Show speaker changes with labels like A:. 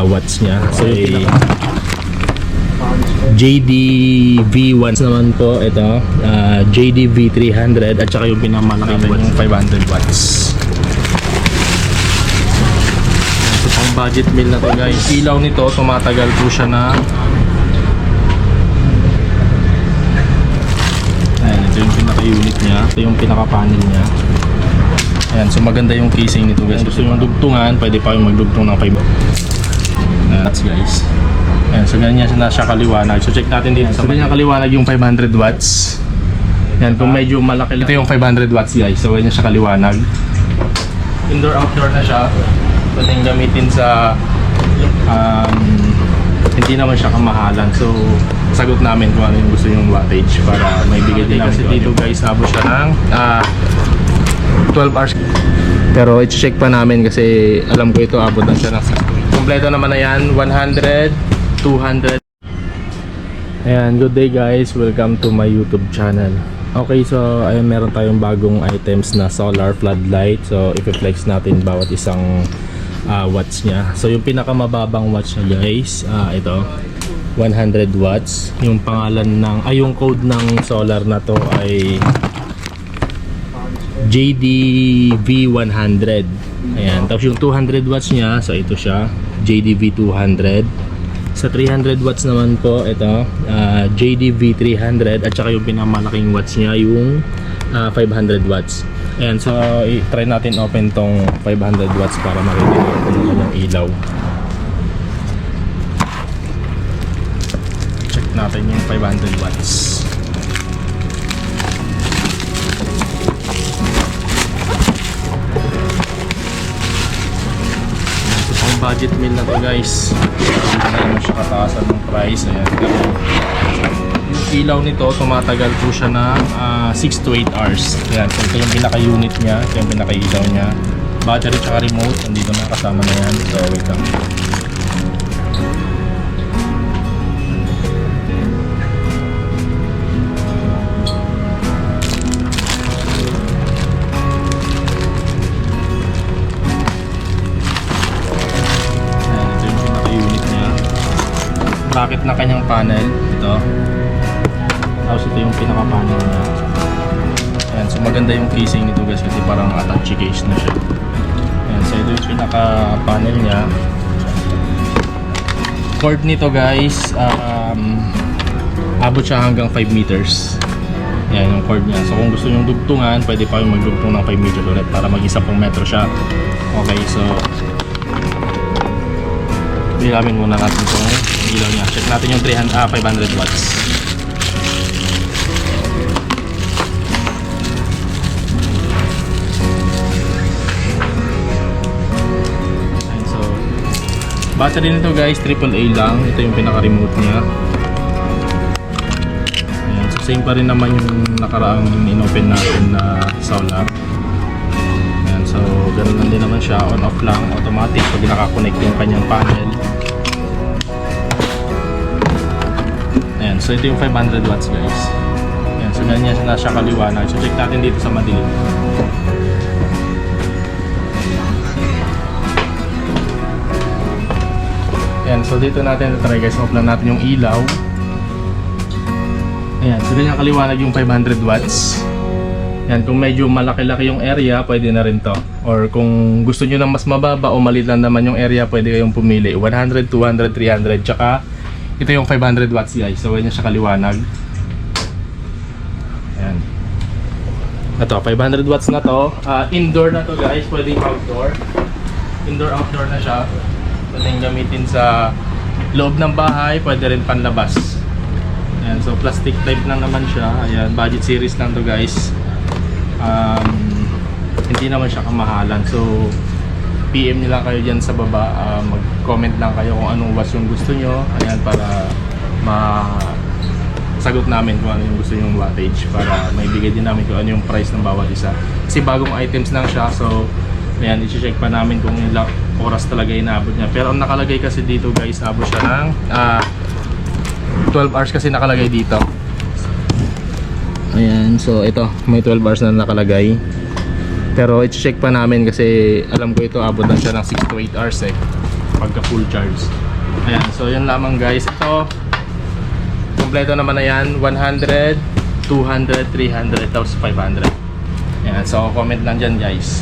A: watts niya. So JD V1 naman po ito, JD V300 at saka yung pinamalaking yung 500 watts. So pang budget meal na to guys. Ilaw nito tumatagal po siya na ito yung pinaka-unit niya, ito yung pinaka-panel niya. Ayan, so maganda yung casing nito guys. Gusto yung dugtungan, pwede pa yung magdugtong ng 5. That's guys. Ayan, so ganyan siya kaliwanag. So check natin dito. So ganyan kaliwanag yung 500 watts. Ayan, kung medyo malaki, ito yung 500 watts guys. So ganyan siya kaliwanag. Indoor-outdoor na siya. Pwedeng gamitin sa hindi naman siya kamahalan. So sagot namin kung ano yung gusto yung wattage para may bigay din namin. Kasi dito guys, abot siya ng 12 hours. Pero i-check pa namin kasi alam ko ito abot na siya ng kompleto naman na yan, 100, 200. Ayan, good day guys, welcome to my YouTube channel. Okay, so ayun, meron tayong bagong items na solar floodlight. So i-flex natin bawat isang watts niya. So yung pinakamababang watts niya guys, ito 100 watts. Yung pangalan ng yung code ng solar na to ay JD V100. Ayan, tapos yung 200 watts niya, so ito siya, JD V200. Sa 300 watts naman po, ito JD V300 at saka yung pinamalaking watts niya yung 500 watts. Ayan, so try natin open tong 500 watts para makikita natin yung kanyang ilaw. Check natin yung 500 watts. So pang budget meal na to guys. Hindi siya kataasan ng price. Ayan, yung ilaw nito tumatagal po siya na 6 to 8 hours. Ayan, so ito yung pinaka-unit niya, ito yung pinaka-ilaw niya. Battery tsaka remote, nandito na kasama na yan. So wait lang. Ayan, ito yung pinaka-unit niya. Bracket na kanyang panel, ito. Tapos ito yung pinaka-panel niya. Ayan, so maganda yung casing nito guys kasi parang attache case na siya. Ayan, so ito yung pinaka-panel niya. Cord nito guys, abot siya hanggang 5 meters. Ayan yung cord niya. So kung gusto nyo dugtungan, pwede pa yung magdugtong ng 5 meters ulit para mag-10 metro siya. Okay, so bilamin muna natin itong ilaw niya. Check natin yung 500 watts. Battery nito guys, AAA lang. Ito yung pinaka-remote niya. Ayan, so same pa rin naman yung nakaraang in-open natin na solar. Ayan, so ganoon lang din naman siya, on-off lang, automatic pag naka-connect yung kanyang panel. Ayan, so ito yung 500 watts guys. Ayan, so ganyan na siya kaliwanag. So check natin dito sa madilim. Ayan, so dito natin try guys, off lang natin yung ilaw. Ayan, so ganyan kaliwanag yung 500 watts. Ayan, kung medyo malaki-laki yung area, pwede na rin to. Or kung gusto nyo ng mas mababa o maliit lang naman yung area, pwede kayong pumili 100, 200, 300, tsaka ito yung 500 watts guys. So ganyan siya kaliwanag. Ayan. Ito, 500 watts na to. Indoor na to guys, pwedeng outdoor. Indoor-outdoor na siya. Pwedeng gamitin sa loob ng bahay, pwede rin panlabas. Ayan, so plastic type lang naman siya. Ayan, budget series lang to guys. Hindi naman siya kamahalan. So PM nyo lang kayo dyan sa baba. Mag-comment lang kayo kung anong watts yung gusto nyo. Ayan, para sagot namin kung ano yung gusto yung wattage para may bigay din namin kung ano yung price ng bawat isa. Kasi bagong items lang siya. So ayan, i-check pa namin kung ilang oras talaga inaabot niya. Pero ang nakalagay kasi dito guys, abot siya ng 12 hours kasi nakalagay dito. Ayan, so ito, may 12 hours na nakalagay. Pero i-check pa namin kasi alam ko ito abot na siya ng 6 to 8 hours eh. pagka full charge. Ayan, so yun lamang guys. Ito, kompleto naman na yan. 100, 200, 300, tapos 500. Ayan, so comment lang dyan guys.